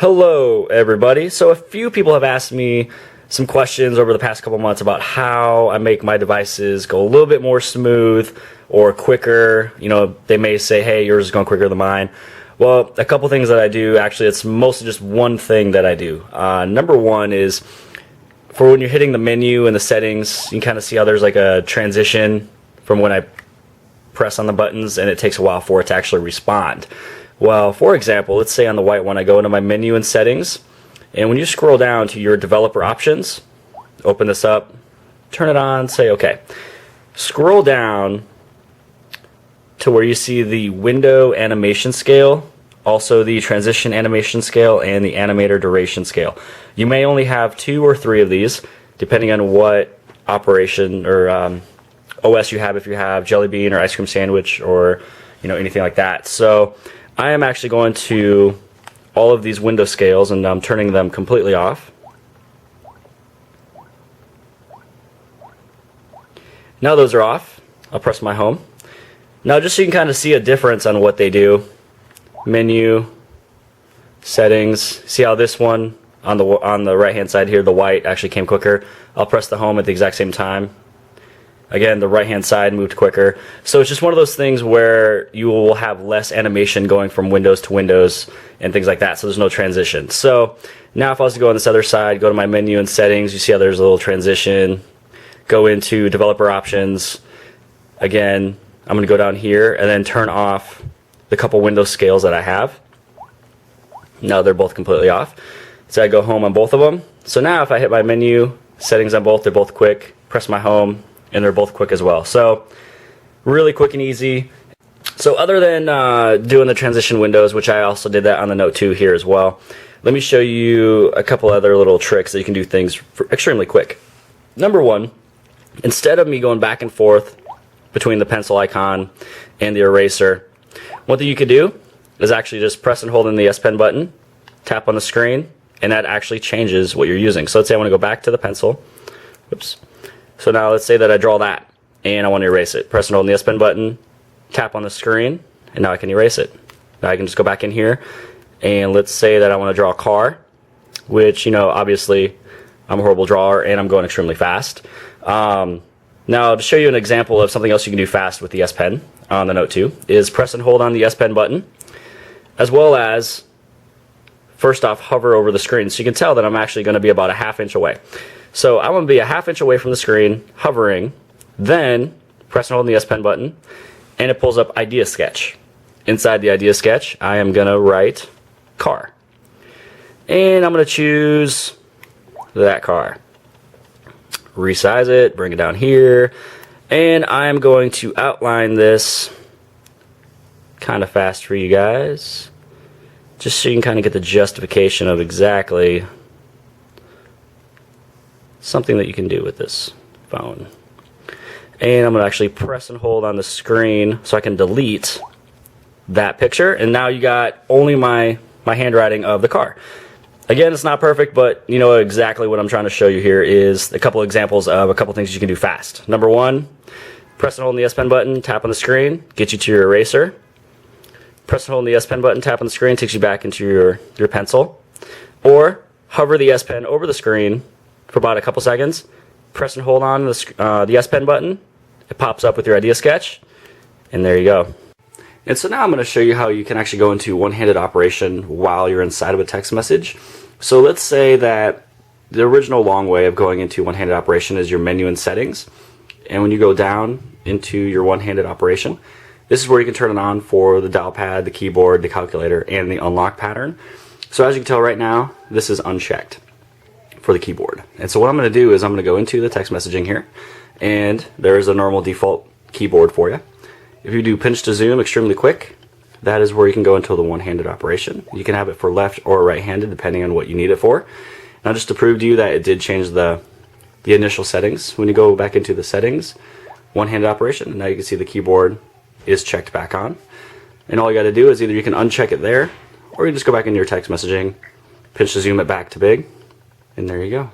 Hello everybody. So a few people have asked me some questions over the past couple months about how I make my devices go a little bit more smooth or quicker. You know, they may say, hey, yours is going quicker than mine. Well, a couple things that I do, actually it's mostly just one thing that I do. Number one is for when you're hitting the menu and the settings, you can kind of see how there's like a transition from when I press on the buttons and it takes a while for it to actually respond. Well, for example, let's say on the white one I go into my menu and settings, and when you scroll down to your developer options, open this up, turn it on, say OK. Scroll down to where you see the window animation scale, also the transition animation scale, and the animator duration scale. You may only have 2 or 3 of these, depending on what operation or OS you have, if you have Jelly Bean or Ice Cream Sandwich or anything like that. So I am actually going to all of these window scales and I'm turning them completely off. Now those are off. I'll press my home. Now just so you can kind of see a difference on what they do. Menu, settings. See how this one on the right hand side here, the white, actually came quicker. I'll press the home at the exact same time. Again, the right hand side moved quicker. So it's just one of those things where you will have less animation going from windows to windows and things like that, so there's no transition. So now if I was to go on this other side, go to my menu and settings, you see how there's a little transition. Go into developer options. Again, I'm going to go down here and then turn off the couple window scales that I have. Now they're both completely off. So I go home on both of them. So now if I hit my menu, settings on both, they're both quick. Press my home, and they're both quick as well. So really quick and easy. So other than doing the transition windows, which I also did that on the Note 2 here as well, let me show you a couple other little tricks that you can do things extremely quick. Number one, instead of me going back and forth between the pencil icon and the eraser, one thing you could do is actually just press and hold in the S Pen button, tap on the screen, and that actually changes what you're using. So let's say I want to go back to the pencil. Oops. So now let's say that I draw that and I want to erase it. Press and hold the S Pen button, tap on the screen, and now I can erase it. Now I can just go back in here and let's say that I want to draw a car, which, obviously I'm a horrible drawer and I'm going extremely fast. Now to show you an example of something else you can do fast with the S Pen on the Note 2 is press and hold on the S Pen button, as well as first off hover over the screen. So you can tell that I'm actually going to be about a ½ inch away. So I want to be a ½ inch away from the screen, hovering, then press and hold the S Pen button, and it pulls up Idea Sketch. Inside the Idea Sketch, I am going to write car. And I'm going to choose that car. Resize it, bring it down here, and I'm going to outline this kind of fast for you guys, just so you can kind of get the justification of exactly something that you can do with this phone. And I'm going to actually press and hold on the screen so I can delete that picture, and now you got only my handwriting of the car. Again, it's not perfect, but you know exactly what I'm trying to show you here is a couple examples of a couple things you can do fast. Number one, press and hold the S Pen button, tap on the screen, get you to your eraser. Press and hold the S Pen button, tap on the screen, takes you back into your pencil. Or hover the S Pen over the screen for about a couple seconds, press and hold on the S Pen button, it pops up with your Idea Sketch, and there you go. And so now I'm going to show you how you can actually go into one-handed operation while you're inside of a text message. So let's say that the original long way of going into one-handed operation is your menu and settings, and when you go down into your one-handed operation, this is where you can turn it on for the dial pad, the keyboard, the calculator, and the unlock pattern. So as you can tell right now, this is unchecked for the keyboard. And so what I'm going to do is I'm going to go into the text messaging here, and there's a normal default keyboard for you. If you do pinch to zoom extremely quick, that is where you can go into the one-handed operation. You can have it for left or right-handed depending on what you need it for. Now just to prove to you that it did change the initial settings, when you go back into the settings, one-handed operation, now you can see the keyboard is checked back on. And all you got to do is either you can uncheck it there, or you just go back into your text messaging, pinch to zoom it back to big, and there you go.